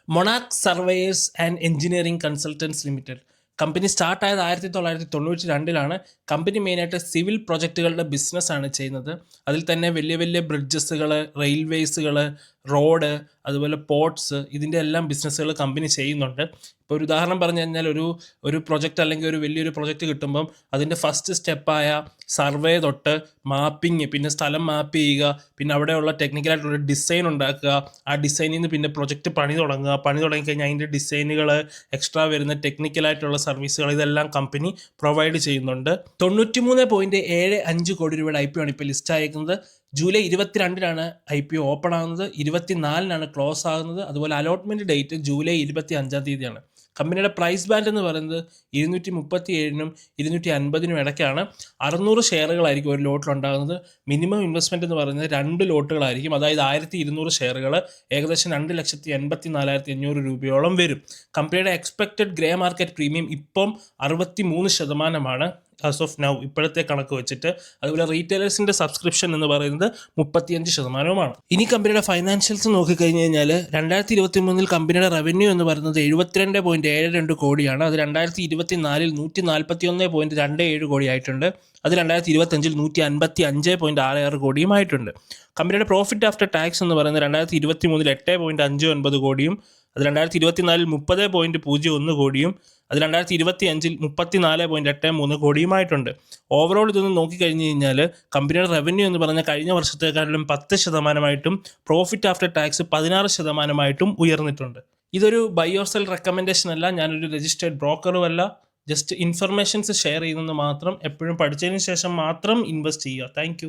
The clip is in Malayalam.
മൊണാക് surveyors and engineering consultants limited. Company സ്റ്റാർട്ടായത് 1992 കമ്പനി മെയിനായിട്ട് സിവിൽ പ്രൊജക്റ്റുകളുടെ ബിസിനസ്സാണ് ചെയ്യുന്നത്. അതിൽ തന്നെ വലിയ വലിയ ബ്രിഡ്ജസുകൾ, റെയിൽവേസുകൾ, റോഡ്, അതുപോലെ പോർട്സ്, ഇതിൻ്റെ എല്ലാം ബിസിനസ്സുകൾ കമ്പനി ചെയ്യുന്നുണ്ട്. ഇപ്പോൾ ഒരു ഉദാഹരണം പറഞ്ഞു കഴിഞ്ഞാൽ ഒരു പ്രൊജക്റ്റ് അല്ലെങ്കിൽ ഒരു വലിയൊരു പ്രൊജക്റ്റ് കിട്ടുമ്പം അതിൻ്റെ ഫസ്റ്റ് സ്റ്റെപ്പായ സർവേ തൊട്ട് മാപ്പിംഗ്, പിന്നെ സ്ഥലം മാപ്പ് ചെയ്യുക, പിന്നെ അവിടെയുള്ള ടെക്നിക്കലായിട്ടുള്ള ഡിസൈൻ ഉണ്ടാക്കുക, ആ ഡിസൈനിൽ നിന്ന് പിന്നെ പ്രൊജക്റ്റ് പണി തുടങ്ങിക്കഴിഞ്ഞാൽ അതിൻ്റെ ഡിസൈനുകൾ, എക്സ്ട്രാ വരുന്ന ടെക്നിക്കലായിട്ടുള്ള സർവീസുകൾ, ഇതെല്ലാം കമ്പനി പ്രൊവൈഡ് ചെയ്യുന്നുണ്ട്. 93.75 കോടി രൂപയുടെ IPO ആണ് ഇപ്പോൾ ലിസ്റ്റ് ആയിരിക്കുന്നത്. ജൂലൈ 22 IPO ഓപ്പൺ ആകുന്നത്, 24 ക്ലോസ് ആകുന്നത്. അതുപോലെ അലോട്ട്മെൻറ്റ് ഡേറ്റ് ജൂലൈ 25 കമ്പനിയുടെ പ്രൈസ് ബാൻഡ് എന്ന് പറയുന്നത് 237 250 ഇടയ്ക്കാണ്. 600 ഷെയറുകളായിരിക്കും ഒരു ലോട്ടിലുണ്ടാകുന്നത്. മിനിമം ഇൻവെസ്റ്റ്മെൻറ്റ് എന്ന് പറയുന്നത് 2 ലോട്ടുകളായിരിക്കും. അതായത് 1200 ഷെയറുകൾ ഏകദേശം 2,84,500 രൂപയോളം വരും. കമ്പനിയുടെ എക്സ്പെക്റ്റഡ് ഗ്രേ മാർക്കറ്റ് പ്രീമിയം ഇപ്പം 63% ആസ് ഓഫ് നൗ, ഇപ്പോഴത്തെ കണക്ക് വെച്ചിട്ട്. അതുപോലെ റീറ്റെയിലേഴ്സിൻ്റെ സബ്സ്ക്രിപ്ഷൻ എന്ന് പറയുന്നത് 35%. ഇനി കമ്പനിയുടെ ഫൈനാൻഷ്യൽസ് നോക്കിക്കഴിഞ്ഞ് കഴിഞ്ഞാൽ 2023 കമ്പനിയുടെ റവന്യൂ എന്ന് പറയുന്നത് 72.72 കോടിയാണ്. അത് 2024 141.27 കോടി ആയിട്ടുണ്ട്. അത് 2025 155.66 കോടിയുമായിട്ടുണ്ട്. കമ്പനിയുടെ പ്രോഫിറ്റ് ആഫ്റ്റർ ടാക്സ് എന്ന് പറയുന്നത് 2023 8.59 കോടിയും, അത് 2024 30.01 കോടിയും, അത് 2025 34.83 കോടിയുമായിട്ടുണ്ട്. ഓവറോൾ ഇതൊന്ന് നോക്കിക്കഴിഞ്ഞ് കഴിഞ്ഞാൽ കമ്പനിയുടെ റവന്യൂ എന്ന് പറഞ്ഞാൽ കഴിഞ്ഞ വർഷത്തേക്കാളും 10%, പ്രോഫിറ്റ് ആഫ്റ്റർ ടാക്സ് 16% ഉയർന്നിട്ടുണ്ട്. ഇതൊരു ബൈ ഓർ സെൽ റെക്കമെൻഡേഷൻ അല്ല, ഞാനൊരു രജിസ്റ്റേർഡ് ബ്രോക്കറും അല്ല. ജസ്റ്റ് ഇൻഫർമേഷൻസ് ഷെയർ ചെയ്യുന്നത് മാത്രം. എപ്പോഴും പഠിച്ചതിന് ശേഷം മാത്രം ഇൻവെസ്റ്റ് ചെയ്യുക. താങ്ക്